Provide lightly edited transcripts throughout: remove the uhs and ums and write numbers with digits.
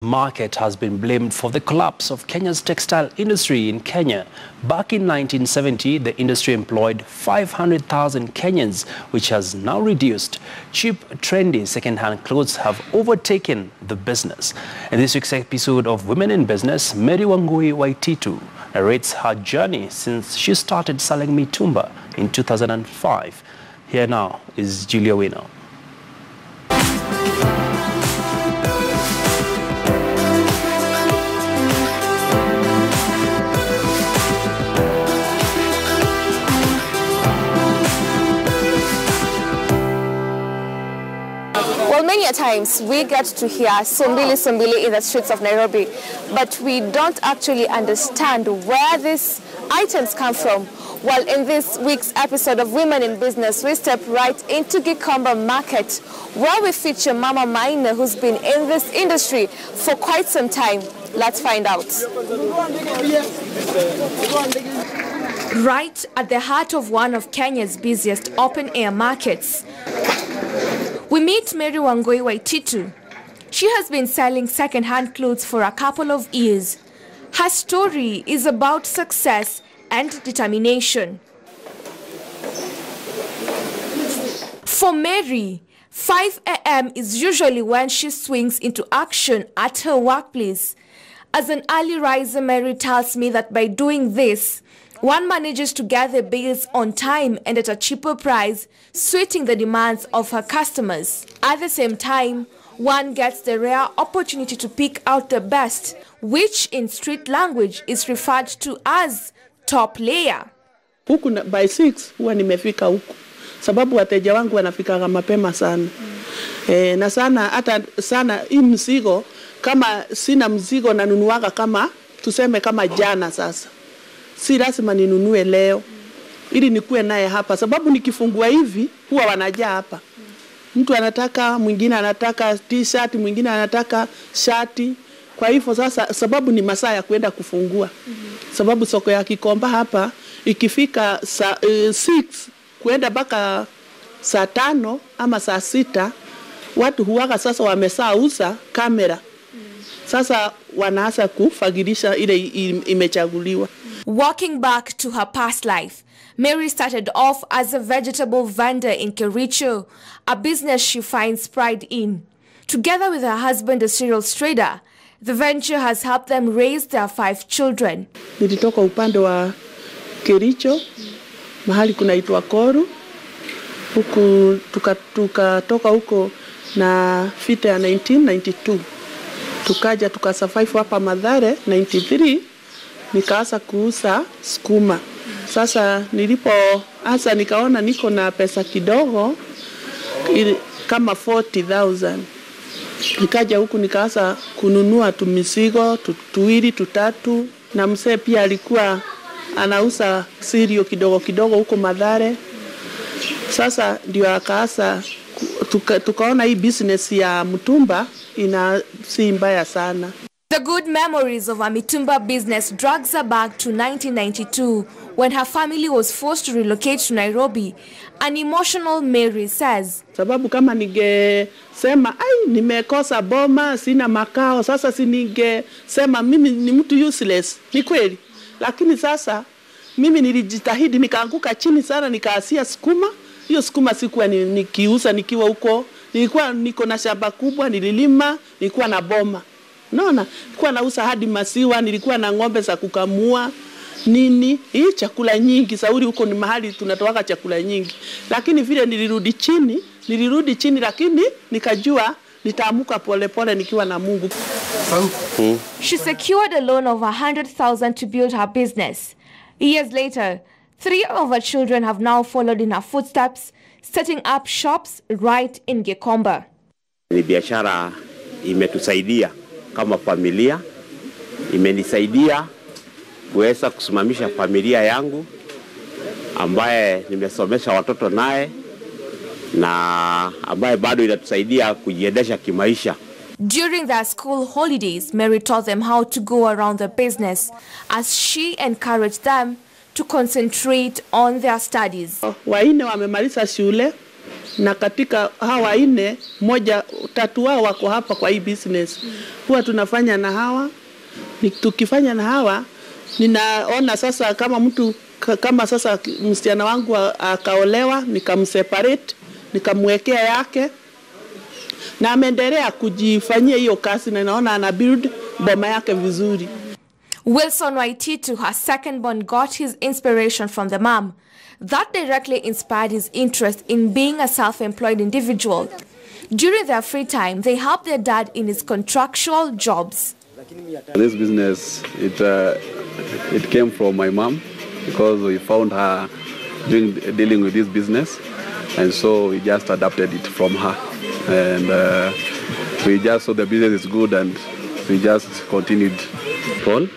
Market has been blamed for the collapse of Kenya's textile industry in Kenya. Back in 1970, the industry employed 500,000 Kenyans, which has now reduced. Cheap, trendy second-hand clothes have overtaken the business. In this week's episode of Women in Business, Wangui Waititu narrates her journey since she started selling Mitumba in 2005. Here now is Julia Wino. Well, many a times we get to hear Sombili Sombili in the streets of Nairobi, but we don't actually understand where these items come from. Well, in this week's episode of Women in Business, we step right into Gikomba Market, where we feature Mama Maina, who's been in this industry for quite some time. Let's find out. Right at the heart of one of Kenya's busiest open-air markets, we meet Mary Wangui Waititu. She has been selling second-hand clothes for a couple of years. Her story is about success and determination. For Mary, 5 a.m. is usually when she swings into action at her workplace. As an early riser, Mary tells me that by doing this, one manages to gather bills on time and at a cheaper price, suiting the demands of her customers. At the same time, one gets the rare opportunity to pick out the best, which in street language is referred to as top layer. Huku by 6 huwa nimefika huku, sababu wateja wangu wanafika mapema sana. Na sana hata sana hii mzigo, kama sina mzigo nanunuaga kama tuseme kama jana sasa. Si lazima ninunue leo ili nikuwe naye hapa, sababu nikifungua hivi huwa wanajaa hapa. Mtu anataka, mwingine anataka t-shirt, mwingine anataka shati. Kwa hivyo sasa sababu ni masaa ya kwenda kufungua. Sababu soko ya Gikomba hapa ikifika 6 kwenda mpaka saa 5 ama saa 6 watu huwaga sasa wamesauza kamera. Sasa wanaanza kufagilisha ile imechaguliwa. Walking back to her past life, Mary started off as a vegetable vendor in Kericho, a business she finds pride in. Together with her husband, a cereal trader, the venture has helped them raise their 5 children. Nilitoka upande wa Kericho, mahali kunaitwa Koru. Huku tukatoka huko na vita ya 1992. Tukaja tukasurvive hapa Mathare 93, nikaanza kuuza skuma. Sasa nilipoanza nikaona niko na pesa kidogo kama 40,000. Nikaja huku nikaanza kununua tumizigo tuwili tutatu, na mzee pia alikuwa anauza cereal kidogo kidogo huko Mathare. Sasa ndio akaanza tukaona hii business ya Mitumba si mbaya sana. The good memories of a Mitumba business drags her back to 1992 when her family was forced to relocate to Nairobi. An emotional Mary says, sababu kama ningesema nimekosa boma, sina makao, sasa siningesema mimi ni mtu useless. Ni kweli. Lakini sasa mimi nilijitahidi, nikaanguka chini sana, nikaasia skuma. Hiyo skuma sikuwa nikiuza nikiwa huko. Nilikuwa niko na shamba kubwa, nililima, nilikuwa na boma. Naona, nilikuwa nauza hadi maziwa, nilikuwa na ng'ombe za kukamua. Hii chakula nyingi, sauri huko ni mahali tunatoa chakula nyingi. Lakini vile nilirudi chini lakini nikajua nitaamuka pole pole nikiwa na Mungu. She secured a loan of 100,000 to build her business. Years later, 3 of her children have now followed in her footsteps, setting up shops right in Gikomba. Ni biashara imetusaidia kama familia, imenisaidia kuweza kusimamisha familia yangu ambaye nimesomesha watoto naye, na ambaye bado inatusaidia kujiendesha kimaisha. During their school holidays, Mary taught them how to go around the business as she encouraged them to concentrate on their studies. Waine wamemaliza shule, na katika hawa 4 moja 3 wao wako hapa kwa hii business. Huwa tunafanya na hawa, tukifanya na hawa ninaona sasa kama mtu kama sasa msichana wangu akaolewa, nikamseparate, nikamwekea yake na ameendelea kujifanyia hiyo kazi na naona ana build boma yake vizuri. Wilson Waititu, her second born, got his inspiration from the mom. That directly inspired his interest in being a self-employed individual. During their free time, they helped their dad in his contractual jobs. This business, it came from my mom because we found her dealing with this business, and so we just adapted it from her. And we just saw the business is good, and we just continued. Paul,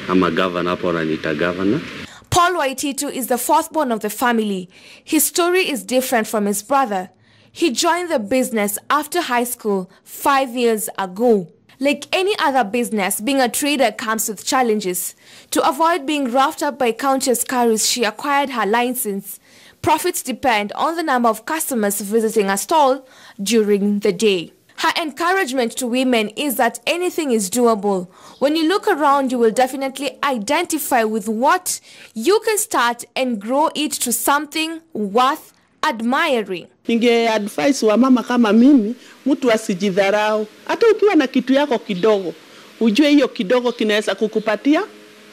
I'm a governor, Paul Anita governor. Paul Waititu is the 4th born of the family. His story is different from his brother. He joined the business after high school 5 years ago. Like any other business, being a trader comes with challenges. To avoid being roughed up by countless carries, she acquired her license. Profits depend on the number of customers visiting a stall during the day. Her encouragement to women is that anything is doable. When you look around, you will definitely identify with what you can start and grow it to something worth admiring. Ninge advice wa mama kama mimi, mtu asijidharau. Hata ukiwa na kitu yako kidogo, ujue hiyo kidogo kinaweza kukupatia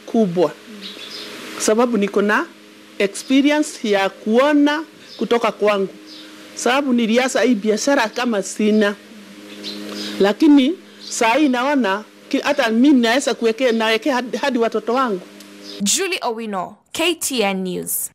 kubwa. Sababu niko na experience ya kuona kutoka kwangu. Sababu nilianza hii biashara kama sina. Lakini saa hii naona hata mimi naweza nawekea hadi watoto wangu. Julie Owino, KTN News.